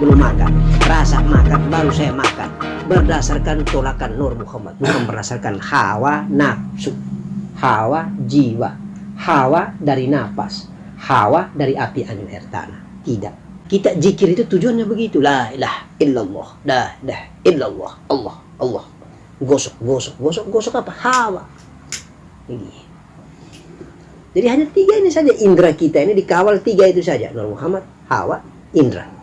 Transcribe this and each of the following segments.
belum makan, rasa makan baru saya makan. Berdasarkan tolakan Nur Muhammad, bukan berdasarkan hawa nafsu, hawa jiwa, hawa dari napas, hawa dari api angin air tanah. Tidak. Kita zikir itu tujuannya begitu. La ilaha illallah, la ilaha illallah, Allah, Allah. Gosok, gosok, gosok, gosok apa? Hawa. Ini. Jadi hanya 3 ini saja indera kita ini dikawal 3 itu saja. Nur Muhammad, hawa, indera.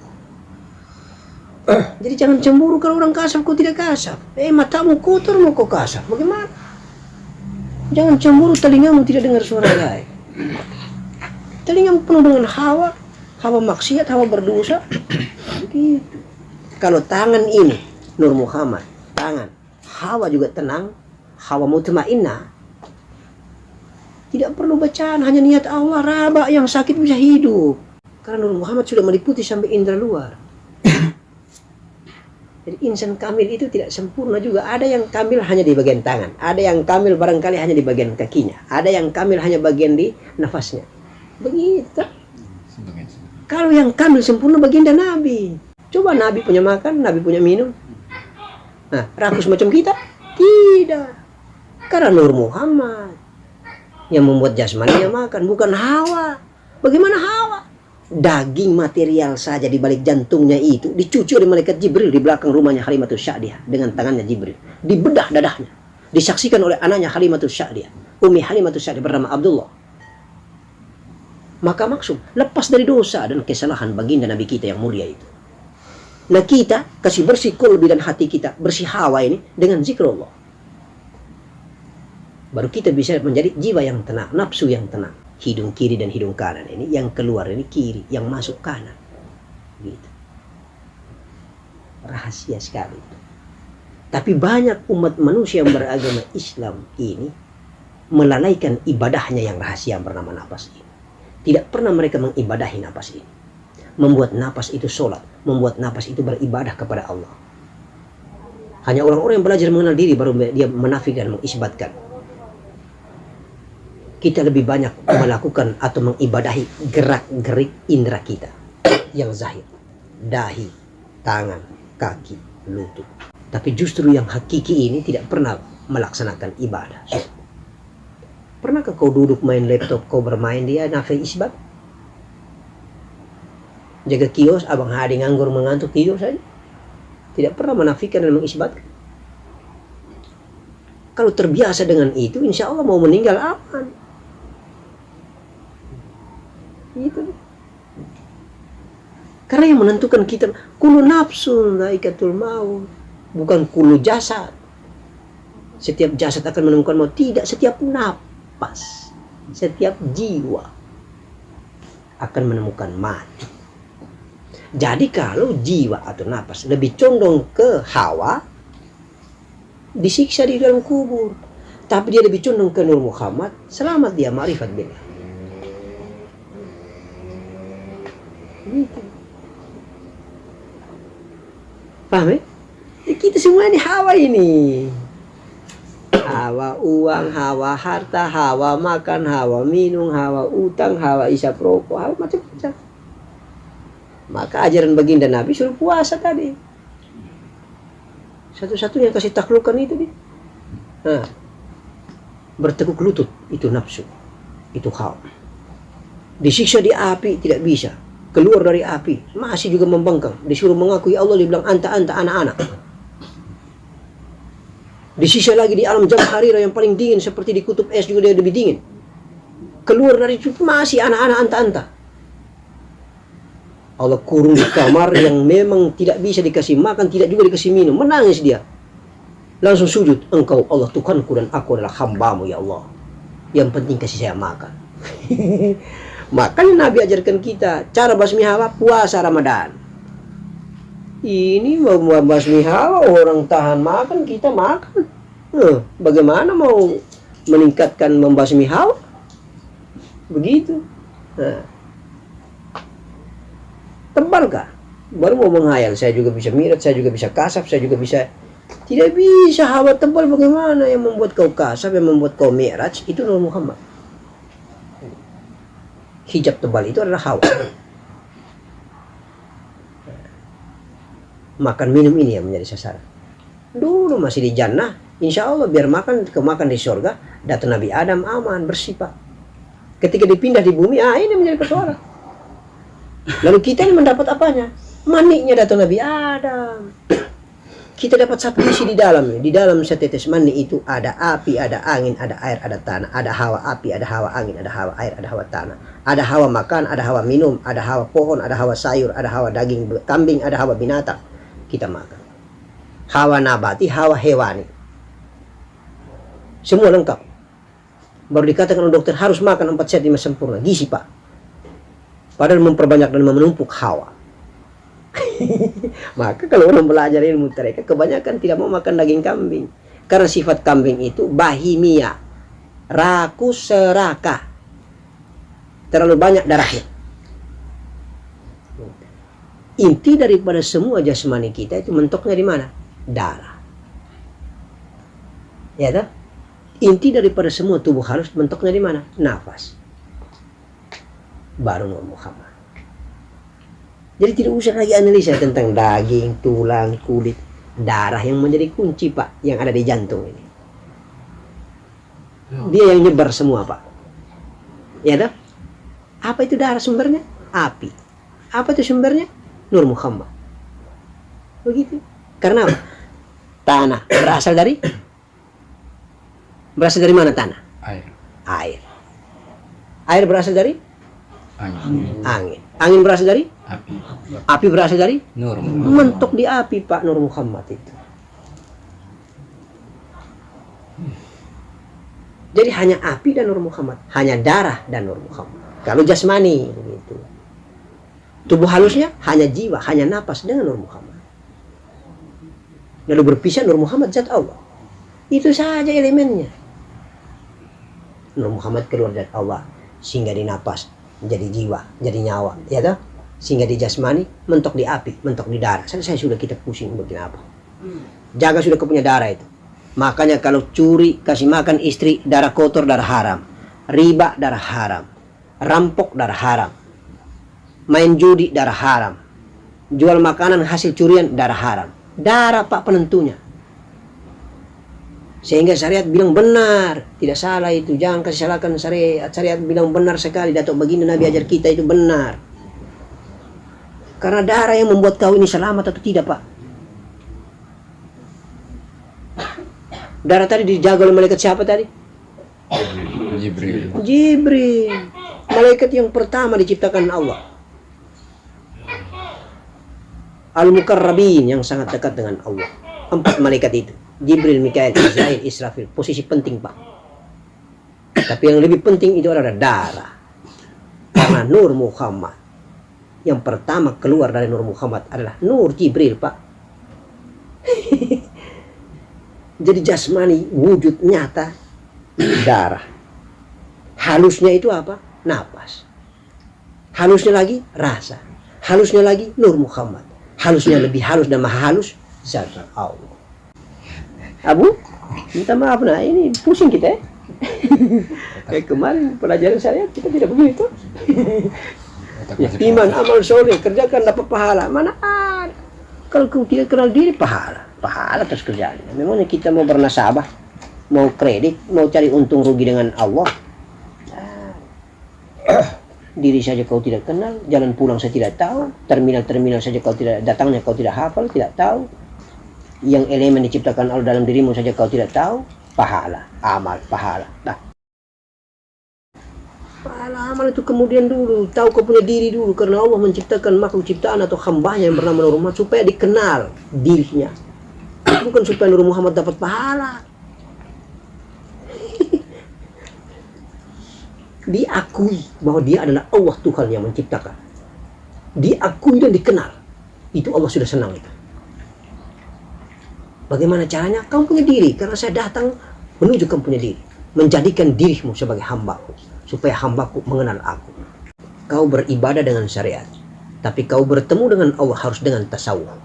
Jadi jangan cemburu kalau orang kasar kau tidak kasar. Matamu kotor mau kau kasar. Bagaimana? Jangan cemburu telingamu tidak dengar suara lain. Telingamu penuh dengan hawa, hawa maksiat, hawa berdosa. Begitu. Kalau tangan ini Nur Muhammad, tangan, hawa juga tenang, hawa mutmainnah. Tidak perlu bacaan, hanya niat Allah, raba yang sakit bisa hidup. Karena Nur Muhammad sudah meliputi sampai indera luar. Jadi insan kamil itu tidak sempurna juga. Ada yang kamil hanya di bagian tangan, ada yang kamil barangkali hanya di bagian kakinya, ada yang kamil hanya bagian di nafasnya. Begitu. Kalau yang kamil sempurna baginda Nabi. Coba Nabi punya makan, Nabi punya minum. Nah, rakus macam kita? Tidak. Karena Nur Muhammad yang membuat jasmaninya makan, bukan hawa. Bagaimana hawa? Daging material saja di balik jantungnya itu dicuci oleh malaikat Jibril di belakang rumahnya Halimatus Sa'diyah dengan tangannya Jibril. Dibedah dadahnya. Disaksikan oleh anaknya Halimatus Sa'diyah, Umi Halimatus Sa'diyah bernama Abdullah. Maka maksum lepas dari dosa dan kesalahan baginda Nabi kita yang mulia itu. Nah, kita kasih bersih kolbi dan hati kita, bersih hawa ini dengan zikrullah. Baru kita bisa menjadi jiwa yang tenang, nafsu yang tenang. Hidung kiri dan hidung kanan ini, yang keluar ini kiri, yang masuk kanan. Gitu. Rahasia sekali. Tapi banyak umat manusia yang beragama Islam ini melalaikan ibadahnya yang rahasia yang bernama nafas ini. Tidak pernah mereka mengibadahi nafas ini. Membuat nafas itu sholat, membuat nafas itu beribadah kepada Allah. Hanya orang-orang yang belajar mengenal diri baru dia menafikan, mengisbatkan. Kita lebih banyak melakukan atau mengibadahi gerak-gerik indera kita yang zahir, dahi, tangan, kaki, lutut. Tapi justru yang hakiki ini tidak pernah melaksanakan ibadah. Pernahkah kau duduk main laptop, kau bermain dia nafi isbat? Jaga kios, abang Hadi nganggur mengantuk kios saja. Tidak pernah menafikan dan mengisbatkan. Kalau terbiasa dengan itu, insya Allah mau meninggal aman. Itu. Karena yang menentukan kita kulu nafsun dhaikatul maut, bukan kulu jasad. Setiap jasad akan menemukan maut, tidak, setiap napas, setiap jiwa akan menemukan mati. Jadi kalau jiwa atau napas lebih condong ke hawa, disiksa di dalam kubur. Tapi dia lebih condong ke Nur Muhammad, selamat dia ma'rifat billah. Gitu. Paham ya? Kita semua ini hawa ini. Hawa uang, hawa harta, hawa makan, hawa minum, hawa utang, hawa isap rokok, hawa macam-macam. Maka ajaran baginda Nabi suruh puasa tadi. Satu-satunya yang kasih taklukan itu dia. Nah, bertekuk lutut itu nafsu, itu hawa. Disiksa di api tidak bisa. Keluar dari api, masih juga membangkang. Disuruh mengakui Allah, dibilang anta anak-anak. Disisa lagi di alam jam harira yang paling dingin, seperti di kutub es juga dia lebih dingin. Keluar dari itu masih anak-anak anta. Allah kurung di kamar yang memang tidak bisa dikasih makan, tidak juga dikasih minum. Menangis dia. Langsung sujud. Engkau Allah Tuhanku dan aku adalah hambamu ya Allah. Yang penting kasih saya makan. Makanya Nabi ajarkan kita cara basmi hawa puasa Ramadan. Ini mau basmi hawa orang tahan makan, kita makan. Bagaimana mau meningkatkan membasmi hawa? Begitu. Tebalkah? Baru mau menghayal, saya juga bisa mirat, saya juga bisa kasap, saya juga bisa. Tidak bisa hawa tebal. Bagaimana yang membuat kau kasap, yang membuat kau mi'raj? Itu Nur Muhammad. Hijab tebal itu adalah hawa. makan minum ini yang menjadi sasaran. Dulu masih di jannah, insya Allah biar kemakan di surga, datang Nabi Adam aman, bersih Pak. Ketika dipindah di bumi, ini menjadi persoalan. Lalu kita yang mendapat apanya? Maninya datang Nabi Adam. Kita dapat satu isi di dalamnya. Di dalam setetes mani itu ada api, ada angin, ada air, ada tanah. Ada hawa api, ada hawa angin, ada hawa air, ada hawa tanah. Ada hawa makan, ada hawa minum, ada hawa pohon, ada hawa sayur, ada hawa daging kambing, ada hawa binatang. Kita makan. Hawa nabati, hawa hewani. Semua lengkap. Baru dikatakan oleh dokter harus makan 4 set 5 sempurna. Gizi Pak. Padahal memperbanyak dan menumpuk hawa. Maka kalau orang belajar ilmu mereka kebanyakan tidak mau makan daging kambing. Karena sifat kambing itu bahimia, rakus serakah. Terlalu banyak darahnya. Inti daripada semua jasmani kita itu mentoknya di mana? Darah. Ya toh? Inti daripada semua tubuh halus mentoknya di mana? Nafas. Baru Nur Muhammad. Jadi tidak usah lagi analisa tentang daging, tulang, kulit, darah yang menjadi kunci Pak, yang ada di jantung ini. Dia yang nyebar semua Pak. Ya toh? Apa itu darah sumbernya? Api. Apa itu sumbernya? Nur Muhammad. Begitu. Karena apa? Tanah berasal dari mana tanah? Air. Air berasal dari angin. Angin berasal dari api. Api berasal dari Nur. mentok di api Pak Nur Muhammad itu. Jadi hanya api dan Nur Muhammad, hanya darah dan Nur Muhammad. Kalau jasmani begitu. Tubuh halusnya hanya jiwa, hanya napas dengan Nur Muhammad. Lalu berpisah Nur Muhammad zat Allah. Itu saja elemennya. Nur Muhammad keluar dari Allah sehingga di napas menjadi jiwa, jadi nyawa, ya toh? Sehingga di jasmani mentok di api, mentok di darah. Saya sudah kita pusing begini apa? Jaga sudah punya darah itu. Makanya kalau curi, kasih makan istri, darah kotor, darah haram. Riba, darah haram. Rampok, darah haram. Main judi, darah haram. Jual makanan hasil curian, darah haram. Darah Pak penentunya. Sehingga syariat bilang benar, tidak salah itu. Jangan kasih salahkan syariat. Syariat bilang benar sekali. Datuk baginda Nabi ajar kita itu benar. Karena darah yang membuat kau ini selamat atau tidak Pak. Darah tadi dijaga oleh malaikat siapa tadi? Jibril. Malaikat yang pertama diciptakan Allah. Al-Mukarrabin yang sangat dekat dengan Allah. 4 malaikat itu. Jibril, Mikail, Israel, Israfil. Posisi penting Pak. Tapi yang lebih penting itu adalah darah. Karena Nur Muhammad yang pertama keluar dari Nur Muhammad adalah Nur Jibril Pak. Jadi jasmani wujud nyata darah. Halusnya itu apa? Napas. Halusnya lagi rasa. Halusnya lagi Nur Muhammad. Halusnya lebih halus dan maha halus zat Allah. Abu, minta maaf nah ini pusing kita ya. Kayak kemarin pelajaran syariat kita tidak begitu. Ya, iman, amal soleh, kerjakan dapat pahala. Mana ada? Kalau kau tidak kenal diri, pahala terus kerjaannya. Memangnya kita mau bernasabah, mau kredit, mau cari untung rugi dengan Allah. Diri saja kau tidak kenal, jalan pulang saya tidak tahu, terminal saja kau tidak datangnya, kau tidak hafal, tidak tahu. Yang elemen diciptakan Allah dalam dirimu saja kau tidak tahu, pahala, amal, pahala. Nah, pahala amal itu kemudian dulu, tahu kau punya diri dulu, karena Allah menciptakan makhluk ciptaan atau hambanya yang bernama Nur Muhammad supaya dikenal dirinya, bukan supaya Nur Muhammad dapat pahala. Diakui bahwa dia adalah Allah Tuhan yang menciptakan, diakui dan dikenal, itu Allah sudah senang itu. Bagaimana caranya? Kamu punya diri, karena saya datang menuju kamu punya diri, menjadikan dirimu sebagai hambaku, supaya hambaku mengenal aku. Kau beribadah dengan syariat, tapi kau bertemu dengan Allah harus dengan tasawuf.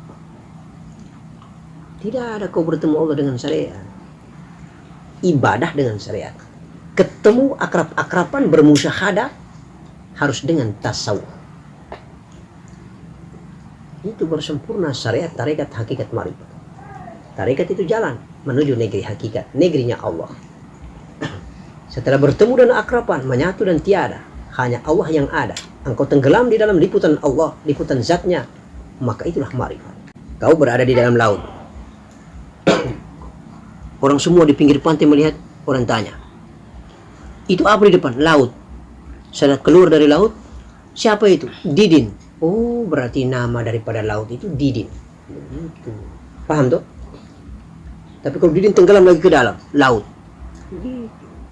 Tidak ada kau bertemu Allah dengan syariat, ibadah dengan syariat. Ketemu akrab-akraban bermusyahadah harus dengan tasawuf. Itu bersempurna syariat, tarekat, hakikat, marifat. Tarekat itu jalan menuju negeri hakikat, negerinya Allah. Setelah bertemu dan akraban, menyatu dan tiada, hanya Allah yang ada. Engkau tenggelam di dalam liputan Allah, liputan zatnya, maka itulah marifat. Kau berada di dalam laut. Orang semua di pinggir pantai melihat, orang tanya, itu apa di depan? Laut. Setelah keluar dari laut, siapa itu? Didin. Oh, berarti nama daripada laut itu Didin. Begitu. Paham tuh? Tapi kalau Didin tenggelam lagi ke dalam laut,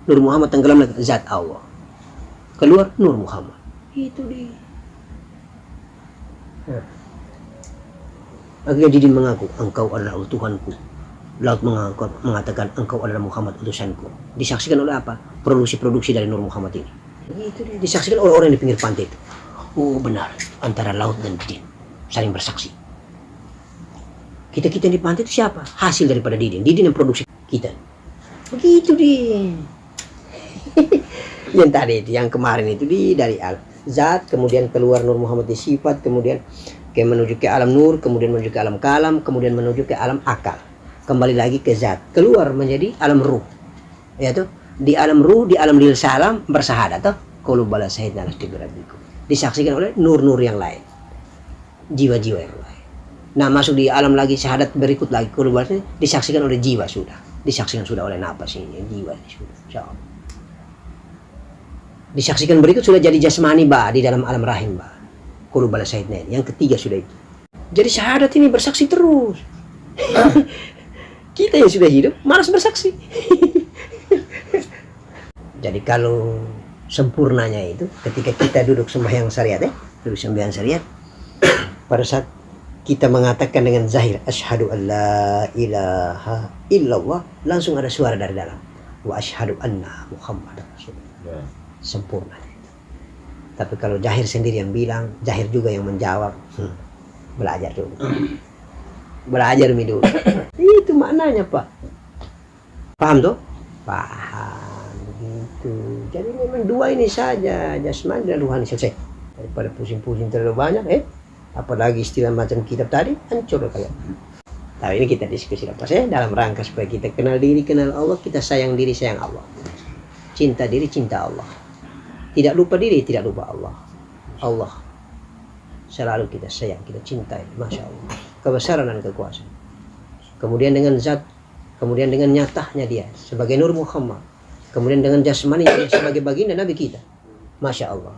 Nur Muhammad tenggelam lagi, zat Allah. Keluar Nur Muhammad. Itu dia. Akhirnya Didin mengaku, engkau adalah Tuhanku. Laut mengatakan, engkau adalah Muhammad utusanku. Disaksikan oleh apa? Produksi dari Nur Muhammad ini. Itu dia. Disaksikan oleh orang di pinggir pantai itu. Oh benar, antara laut dan Didin saling bersaksi. Kita di pantai itu siapa? Hasil daripada Didin. Didin yang produksi kita. Begitu dia. Yang tadi itu, yang kemarin itu dari zat, kemudian keluar Nur Muhammad di sifat, kemudian menuju ke alam nur, kemudian menuju ke alam kalam, kemudian menuju ke alam akal, kembali lagi ke zat, keluar menjadi alam ruh, yaitu di alam ruh, di alam lil salam bersahadat, toh qalu bala syahidna ala rabbikum, disaksikan oleh nur-nur yang lain, jiwa-jiwa yang lain. Nah masuk di alam lagi syahadat berikut lagi, qalu bala disaksikan oleh jiwa sudah, disaksikan sudah oleh nafas ini, jiwa ini sudah, insyaallah. Disaksikan berikut sudah jadi jasmani di dalam alam rahim qalu bala syahidna, yang ketiga sudah itu. Jadi syahadat ini bersaksi terus. Kita yang sudah hidup malas bersaksi. Jadi kalau sempurnanya itu ketika kita duduk sembahyang syariat, duduk sembahyang syariat, pada saat kita mengatakan dengan zahir asyhadu alla ilaha illallah, langsung ada suara dari dalam, wa asyhadu anna muhammadar rasulullah. Sempurna. Tapi kalau jahir sendiri yang bilang, jahir juga yang menjawab, belajar dulu. Belajar dulu. Itu maknanya, Pak. Paham tuh? Paham. Begitu. Jadi memang dua ini saja, jasmani dan ruhani, selesai. Daripada pusing-pusing terlalu banyak, apalagi istilah macam kitab tadi, hancur kalian. Tapi ini kita diskusi lepas dalam rangka supaya kita kenal diri, kenal Allah, kita sayang diri, sayang Allah. Cinta diri, cinta Allah. Tidak lupa diri, tidak lupa Allah. Allah selalu kita sayang, kita cintai, Masya Allah. Kebesaran dan kekuasaan. Kemudian dengan zat, kemudian dengan nyatanya dia sebagai Nur Muhammad, kemudian dengan jasmani dia sebagai baginda Nabi kita. Masya Allah,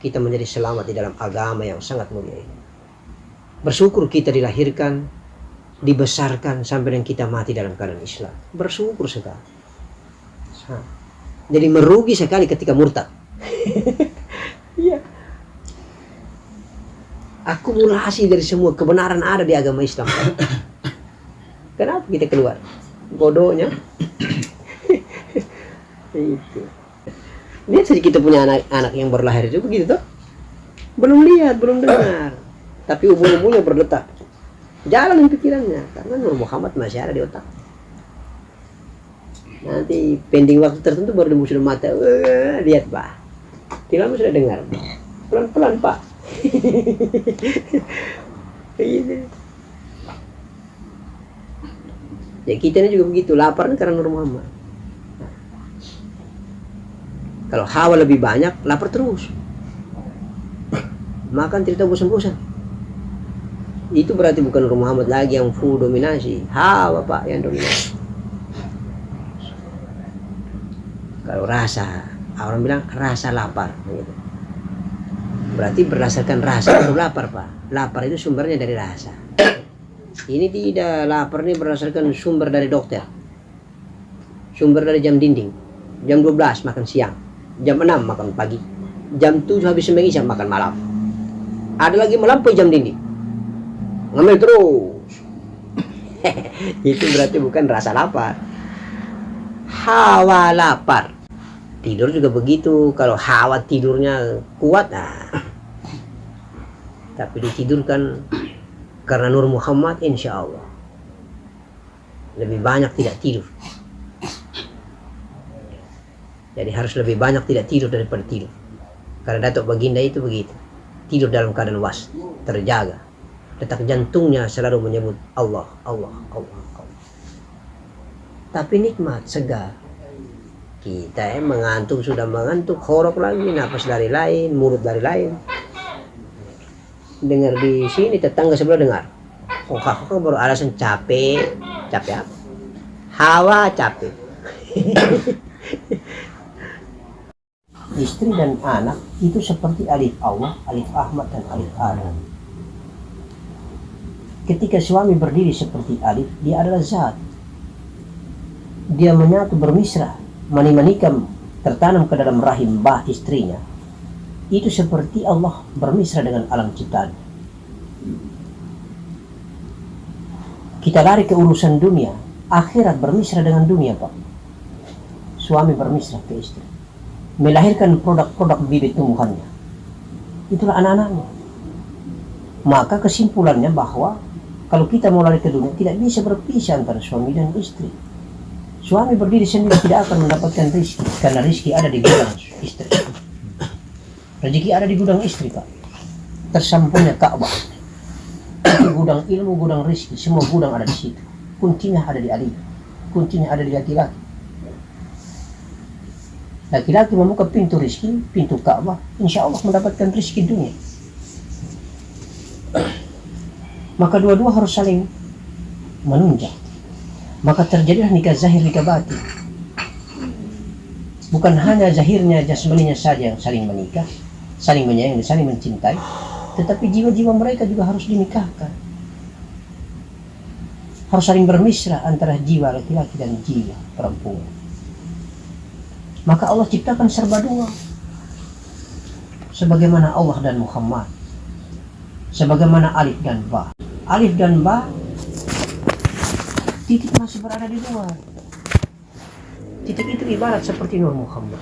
kita menjadi selamat di dalam agama yang sangat mulia ini. Bersyukur kita dilahirkan, dibesarkan sampai dan kita mati dalam keadaan Islam. Bersyukur sekali. Jadi merugi sekali ketika murtad. Iya. Akumulasi dari semua kebenaran ada di agama Islam. Kenapa kita keluar? Bodohnya. Itu. Lihat saja kita punya anak yang berlahir itu begitu toh. Belum lihat, belum dengar. Tapi ubun-ubunnya berdetak. Jalan pikirannya karena Nur Muhammad masih ada di otak. Nanti pending waktu tertentu baru sudah mata. Lihat, Pak. Tidak lama sudah dengar. Pelan-pelan, Pak. Ya kita ini juga begitu, lapar karena Nur Muhammad. Kalau hawa lebih banyak, lapar terus. Makan tidak tahu bosan-bosan. Itu berarti bukan Nur Muhammad lagi yang full dominasi. Hawa, Pak, yang dominasi. Kalau rasa, orang bilang rasa lapar. Gitu. Berarti berdasarkan rasa baru lapar, Pak. Lapar itu sumbernya dari rasa. Ini tidak, lapar ini berdasarkan sumber dari dokter. Sumber dari jam dinding. Jam 12 makan siang. Jam 6 makan pagi. Jam 7 habis sembahyang isya makan malam. Ada lagi melampaui jam dinding. Ngambil terus. Itu berarti bukan rasa lapar. Hawa lapar. Tidur juga begitu. Kalau hawa tidurnya kuat, tapi ditidurkan karena Nur Muhammad, insya Allah lebih banyak tidak tidur. Jadi harus lebih banyak tidak tidur daripada tidur. Karena Datuk Baginda itu begitu, tidur dalam keadaan was, terjaga. detak jantungnya selalu menyebut Allah, Allah, Allah, Allah. Tapi nikmat, segar. Kita mengantuk, sudah mengantuk, horok lagi, nafas dari lain, mulut dari lain. Dengar di sini, tetangga sebelah dengar. Kok baru alasan capek. Capek apa? Hawa capek. Istri dan anak itu seperti alif Allah, alif Ahmad, dan alif Adam. Ketika suami berdiri seperti alif, dia adalah zat. Dia menyatu bermisra, mani-manikam tertanam ke dalam rahim bah istrinya. Itu seperti Allah bermisra dengan alam ciptaan. Kita lari ke urusan dunia, akhirat bermisra dengan dunia, Pak. Suami bermisra ke istri, melahirkan produk-produk bibit tumbuhannya. Itulah anak-anaknya. Maka kesimpulannya bahwa kalau kita mau lari ke dunia, tidak bisa berpisah antara suami dan istri. Suami berdiri sendiri tidak akan mendapatkan rezeki, karena rezeki ada di gudang istri. Rezeki ada di gudang istri, Pak. Tersampungnya Ka'bah. Itu gudang ilmu, gudang rezeki, semua gudang ada di situ. Kuncinya ada di alif, kuncinya ada di laki-laki. Laki-laki membuka pintu rezeki, pintu Ka'bah, insya Allah mendapatkan rezeki dunia. Maka dua-dua harus saling menunjang. Maka terjadilah nikah zahir, nikah batin. Bukan hanya zahirnya, jasmaninya saja yang saling menikah, saling menyayangi, saling mencintai, tetapi jiwa-jiwa mereka juga harus dinikahkan. Harus saling bermisra antara jiwa laki-laki dan jiwa perempuan. Maka Allah ciptakan serba dua. Sebagaimana Allah dan Muhammad. Sebagaimana alif dan ba. Alif dan ba, titik masih berada di luar. Titik itu ibarat seperti Nur Muhammad.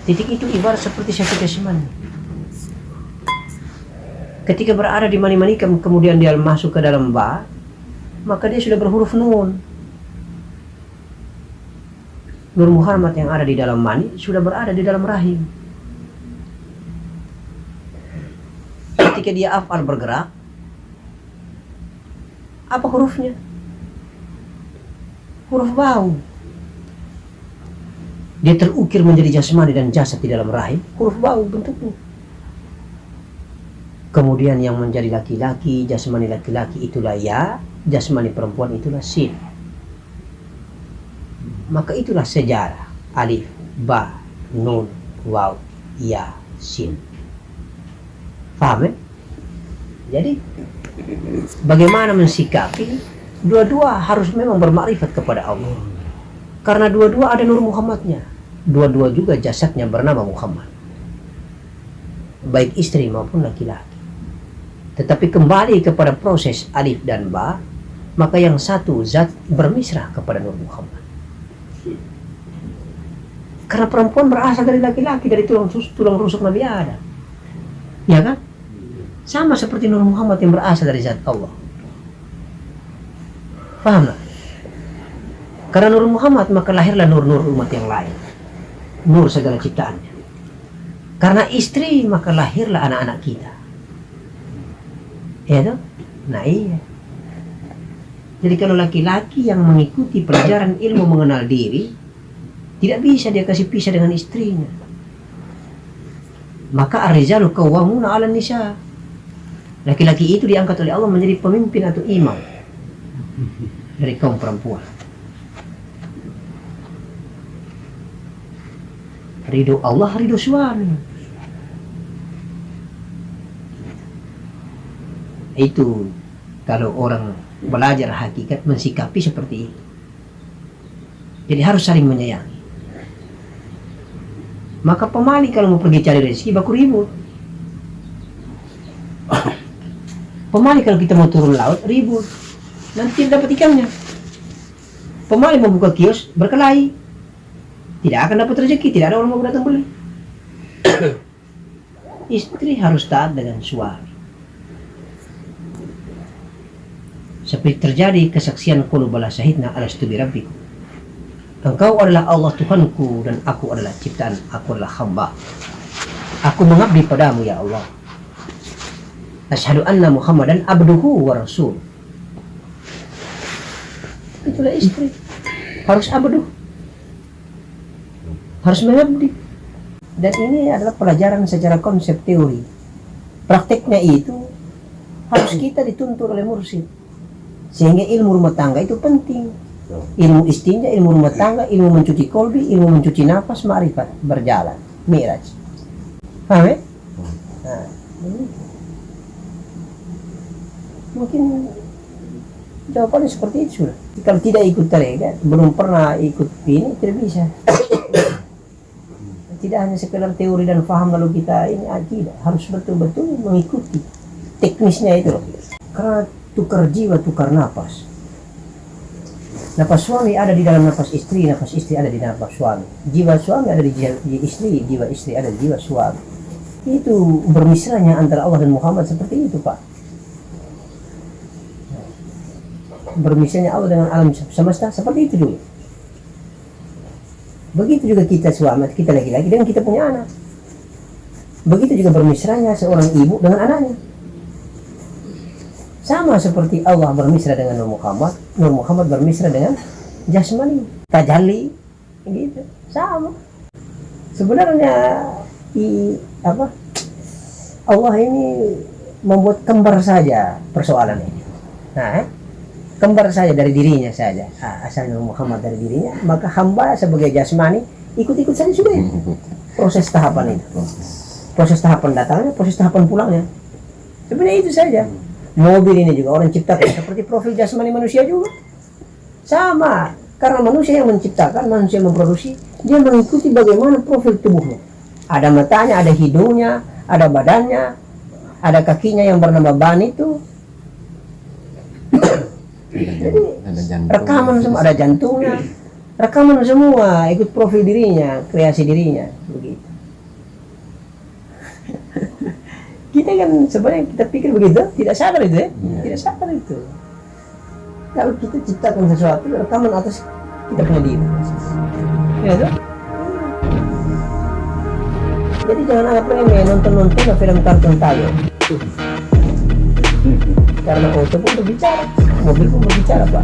Titik itu ibarat seperti Syafiq Yasman. Ketika berada di mani-manikam, kemudian dia masuk ke dalam ba, maka dia sudah berhuruf nun. Nur Muhammad yang ada di dalam mani sudah berada di dalam rahim. Ketika dia af'al bergerak, apa hurufnya? Huruf bau. Dia terukir menjadi jasmani dan jasad di dalam rahim, huruf bau bentuknya. Kemudian yang menjadi laki-laki, jasmani laki-laki itulah ya, jasmani perempuan itulah sin. Maka itulah sejarah alif, ba, nun, waw, ya, sin. Paham ya? Jadi bagaimana mensikapi? Dua-dua harus memang bermakrifat kepada Allah. Karena dua-dua ada Nur Muhammadnya. Dua-dua juga jasadnya bernama Muhammad. Baik istri maupun laki-laki. Tetapi kembali kepada proses alif dan ba, maka yang satu zat bermisra kepada Nur Muhammad. Karena perempuan berasal dari laki-laki, dari tulang rusuk Nabi Adam. Ya kan? Sama seperti Nur Muhammad yang berasal dari zat Allah. Paham? Karena Nur Muhammad, maka lahirlah nur-nur umat yang lain. Nur segala ciptaannya. Karena istri, maka lahirlah anak-anak kita. Ya toh? Nah iya. Jadi kalau laki-laki yang mengikuti pelajaran ilmu mengenal diri, tidak bisa dia kasih pisah dengan istrinya. Maka ar-rijalu qawwamuna 'alan nisa. Laki-laki itu diangkat oleh Allah menjadi pemimpin atau imam dari kaum perempuan. Ridho Allah, ridho suami. Itu kalau orang belajar hakikat mensikapi seperti itu. Jadi harus saling menyayangi. Maka pemali kalau mau pergi cari rezeki baku ribut. Pemali kalau kita mau turun laut ribut, nanti tidak dapat ikannya. Pemali mau buka kios berkelahi, tidak akan dapat rezeki, tidak ada orang mau datang beli. Istri harus taat dengan suami. Seperti terjadi kesaksian qul bala syahidna alastu bi rabbikum. Engkau adalah Allah Tuhanku dan aku adalah ciptaan, aku adalah hamba. Aku mengabdi padamu ya Allah. Asyhadu anna Muhammadan abduhu wa rasul. Itulah istri. Harus abduh. Harus mengabdi. Dan ini adalah pelajaran secara konsep teori. Prakteknya itu harus kita dituntut oleh mursyid. Sehingga ilmu rumah tangga itu penting. Ilmu istinja, ilmu rumah tangga, ilmu mencuci kolbi, ilmu mencuci nafas, ma'rifat, berjalan, mi'raj. Paham ya? Nah, ini. Mungkin jawabannya seperti itu sudah. Kalau tidak ikut tarekat, belum pernah ikut ini, tidak bisa. Tidak hanya sekedar teori dan paham lalu kita ini tidak, harus betul-betul mengikuti teknisnya itu loh. Karena tukar jiwa, tukar nafas. Nafas suami ada di dalam nafas istri ada di nafas suami. Jiwa suami ada di jiwa istri ada di jiwa suami. Itu bermisranya antara Allah dan Muhammad seperti itu, Pak. Bermisranya Allah dengan alam semesta seperti itu dulu. Begitu juga kita suami, kita laki-laki dan kita punya anak. Begitu juga bermisranya seorang ibu dengan anaknya. Sama seperti Allah bermisra dengan Nur Muhammad bermisra dengan jasmani, tajalli, gitu. Sama. Sebenarnya Allah ini membuat kembar saja persoalan ini. Nah, kembar saja dari dirinya saja. Asal Nur Muhammad dari dirinya, maka hamba sebagai jasmani ikut-ikut saja sudah itu. Proses tahapan itu. Proses tahapan datangnya, proses tahapan pulangnya. Sebenarnya itu saja. Mobil ini juga orang ciptakan seperti profil jasmani manusia juga. Sama. Karena manusia yang menciptakan, manusia yang memproduksi, dia mengikuti bagaimana profil tubuhnya. Ada matanya, ada hidungnya, ada badannya, ada kakinya yang bernama ban itu. Jadi rekaman semua, ada jantungnya, rekaman semua, ikut profil dirinya, kreasi dirinya, begitu. Kita kan sebenarnya kita pikir begitu, tidak sadar itu ya, tidak sadar itu. Kalau kita ciptakan sesuatu, rekaman atas kita punya diri. Ya tuh. Jadi jangan anggap remeh nonton film kartun tayo. Karena auto pun berbicara, mobil pun berbicara, Pak.